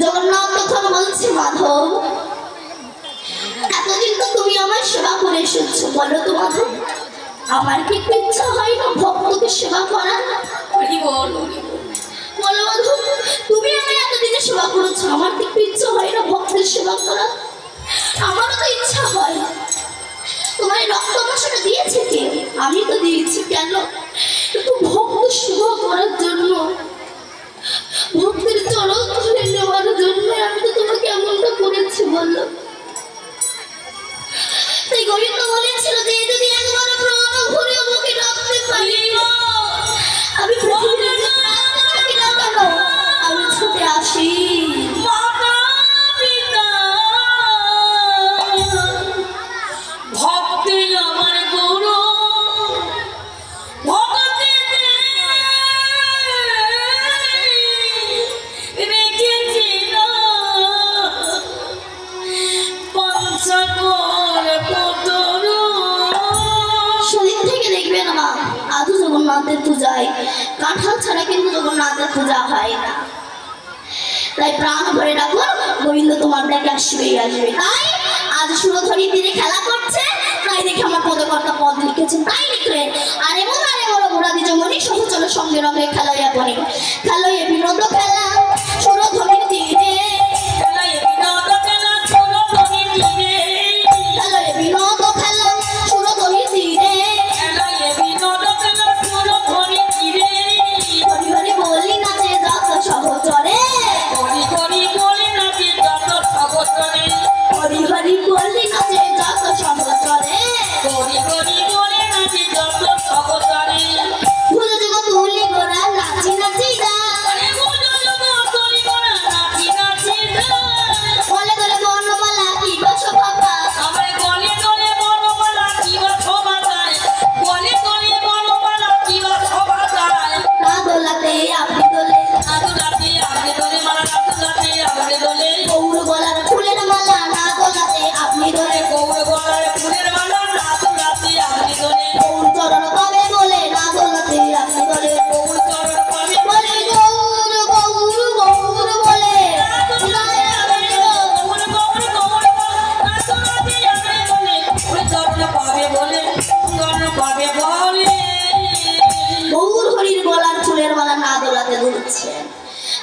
জগন্নাথ তখন বলছে, মাধব এতদিন তো তুমি আমার সেবা করে এসেছো, বলো তো মাধব আমার কি একটু ইচ্ছা হয় না ভক্তকে সেবা করার? বলো মাধব, তুমি আমি এতদিনে সেবা করেছো, আমার কি একটু ইচ্ছা হয় না ভক্তের সেবা করা? আমারও তো ইচ্ছা হয়। তোমার রক্ত মশাটা দিয়েছে কে? আমি তো দিয়েছি। কেন? একটু ভক্ত সেবা করার জন্য, ভক্তের চরণ ধরে নেওয়ার জন্য আমি তো তোমাকে এমনটা করেছি, বললো। তাই গোবিন্দ বলেছিল যে যদি একবার প্রাণ ভরে আমাকে রাখতে পারি, আমি পৃথিবীতে থাকি না কেন আমি ছুটে আসি। ভক্তি আমার গুরু, ভক্তি রেখেছি না পঞ্চকোল পুতুরু। সেদিন থেকে দেখবে না মা, আধু জগন্নাথের পূজায় কাঁঠাল ছাড়া কিন্তু জগন্নাথের পূজা হয় না। তাই প্রাণ ভরে ডাকুন, গোবিন্দ তোমার ডাকে আসবেই আসবে। তাই আজ সুরধরী তীরে খেলা করছে, তাই দেখে আমার পদকর্তা পদ লিখেছেন, তাই লিখলেন আর এমন মোরাদি জমনি সহচল সঙ্গে রঙে খেলাইয়া পড়ে, খেলাইয়া বিনোদ খেলা সুরধরীর তীরে, খেলাইয়া বিনোদ খেলা সুরধরীর তীরে, খেলাইয়া বিনোদ খেলা সুরধরীর তীরে, খেলাইয়া বিনোদ খেলা সুরধরীর তীরে। হরি হরি বলি নাচে যত সহচরে, হরি হরি বলি নাচে যত সহচরে, হরি হরি বলি নাচে যত সহচরে, হরি হরি বলি নাচে যত সহচরে। ভুলো যুগ তুলি গোরা নাচি নাচি যা, ভুলো যুগ তুলি গোরা নাচি নাচি যা, গলে গলে বর্ণমালা কি গো শোভা পায়, আমার গলে গলে বর্ণমালা কি গো শোভা পায়, গলে গলে বর্ণমালা কি গো শোভা পায়। না দোলাতে আপনি দোলে, না দোলাতে আপনি দোলে, মালা না দোলাতে আপনি দোলে, গৌর গলার ফুলের মালা না দোলাতে আপনি দোলে, গৌর গলার ফুলের মালা না দোলাতে আপনি দোলে, গৌর চরণ পাবে বলে না দোলাতে আপনি দোলে, গৌর চরণ পাবে বলে গৌর গৌর গৌর বলে গৌর গৌর গৌর না দোলাতে আপনি দোলে, গৌর চরণ পাবে বলে চরণ পাবে বলে। গৌর হরির গলার ফুলের মালা না দোলাতে দুলছে।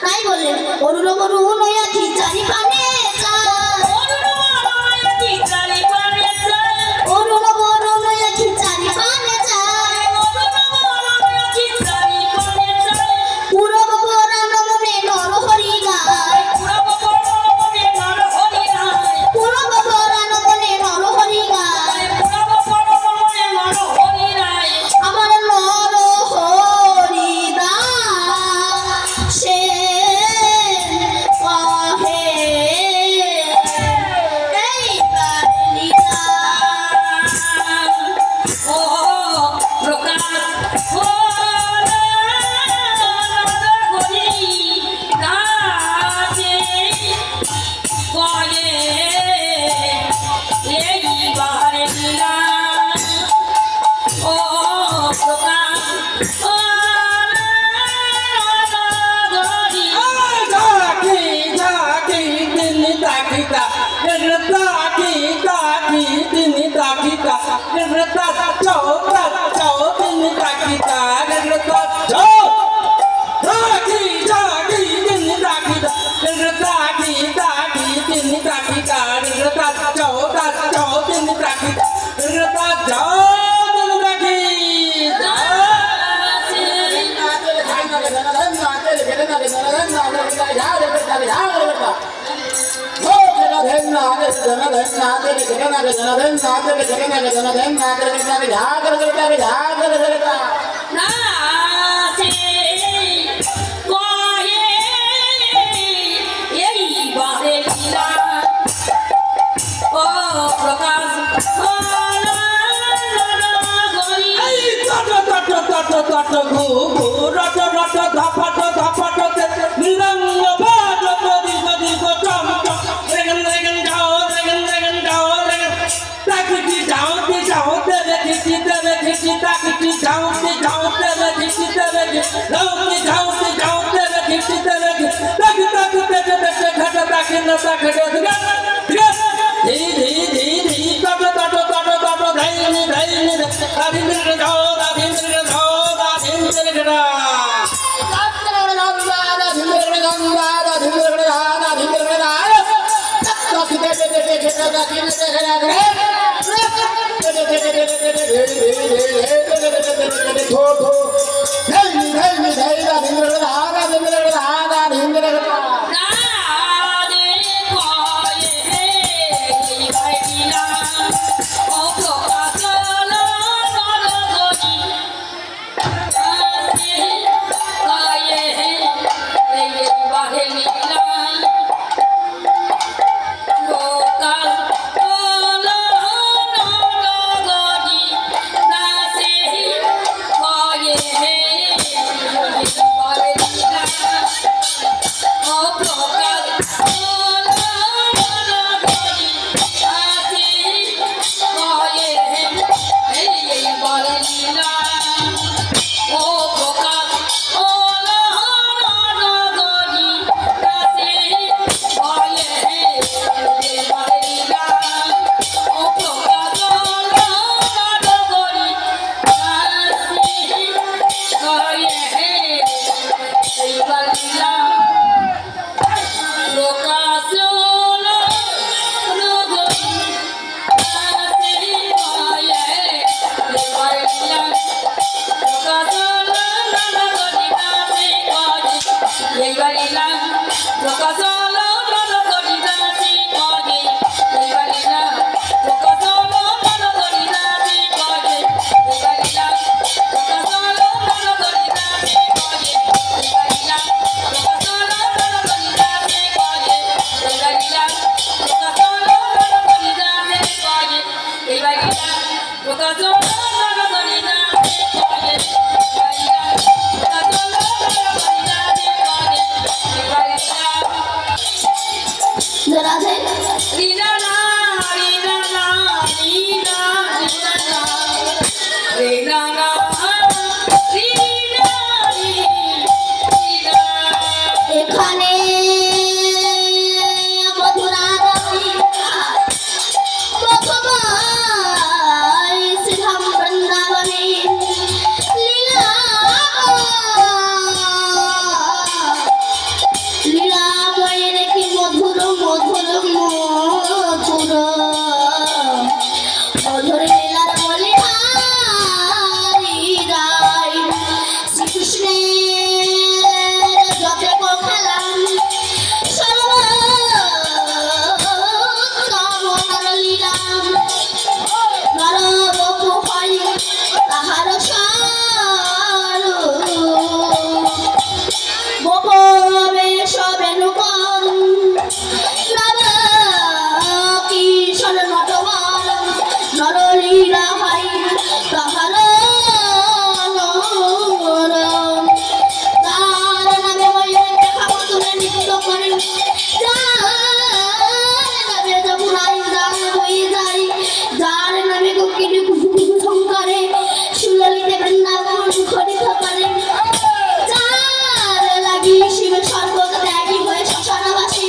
তাই বললেন অরুণ অরুণ আখি চারি পানে চায়, অরুণ আখি চারি পানে চায়, অরুণ অরুণ আখি চারি পানে চায়, অরুণ অরুণ আখি চারি পানে চায়। পূরব পরাণ মনে নর হরি গায়, পূরব পরাণ মনে নর হরি গায়, পূরব পরাণ মনে নর হরি গায়, পূরব পরাণ মনে নর হরি গায়। আমার নর হরি দাস সে जाओ এখানে মথুরা শ্রীধাম বৃন্দাবনে লীলা লীলাময় রেখে মধুর মধুর মধুর মধুর লীলার বলে হারি রায় শ্রীকৃষ্ণের যতে খেলাম সর্বোত্তম লীলাম নরবপু হয় তাহার সার গোপবেশ বেণুকর কিশোর নটবর নরলীলা হয় তাহার তার নামে ময়ূরের দেখা মধুরে নৃত্য করে যার নামে যমুনায় যার বয়ে যায় যার নামে কোকিলে কুহুকুহু শঙ্করে সুললিতে বৃন্দাবন মুখরিত করে যার লাগি শিব স্বর্গ ত্যাগী হয়ে শ্মশানবাসী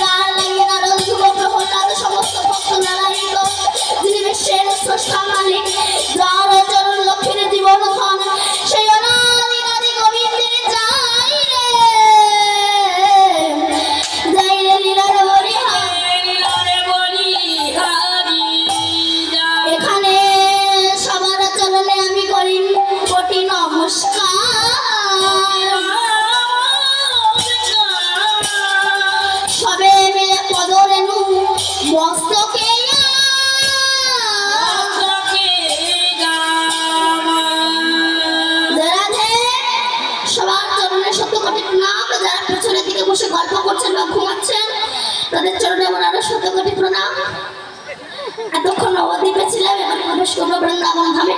যার লাগি নারদ ধ্রুব প্রহ্লাদ সমস্ত ভক্ত নারায়ণ যিনি বিশ্বের স্রষ্টা মালিক যার চরণ লক্ষ্মীর জীবন ধন সেই অনাদি গোবিন্দের যাই রে লীলার বলি এখানে সবার চরণে আমি করি কোটি নমস্কার সবে মিলে পদরেণু মস্তকে সবার চরণে সত্য কোটি প্রণাম যারা পেছনের দিকে বসে গল্প করছেন বা ঘুমাচ্ছেন তাদের চরণে আমার আরো সত্য কোটি প্রণাম এতক্ষণ নবদ্বীপে ছিলাম এবার প্রবেশ করবো বৃন্দাবন ধামে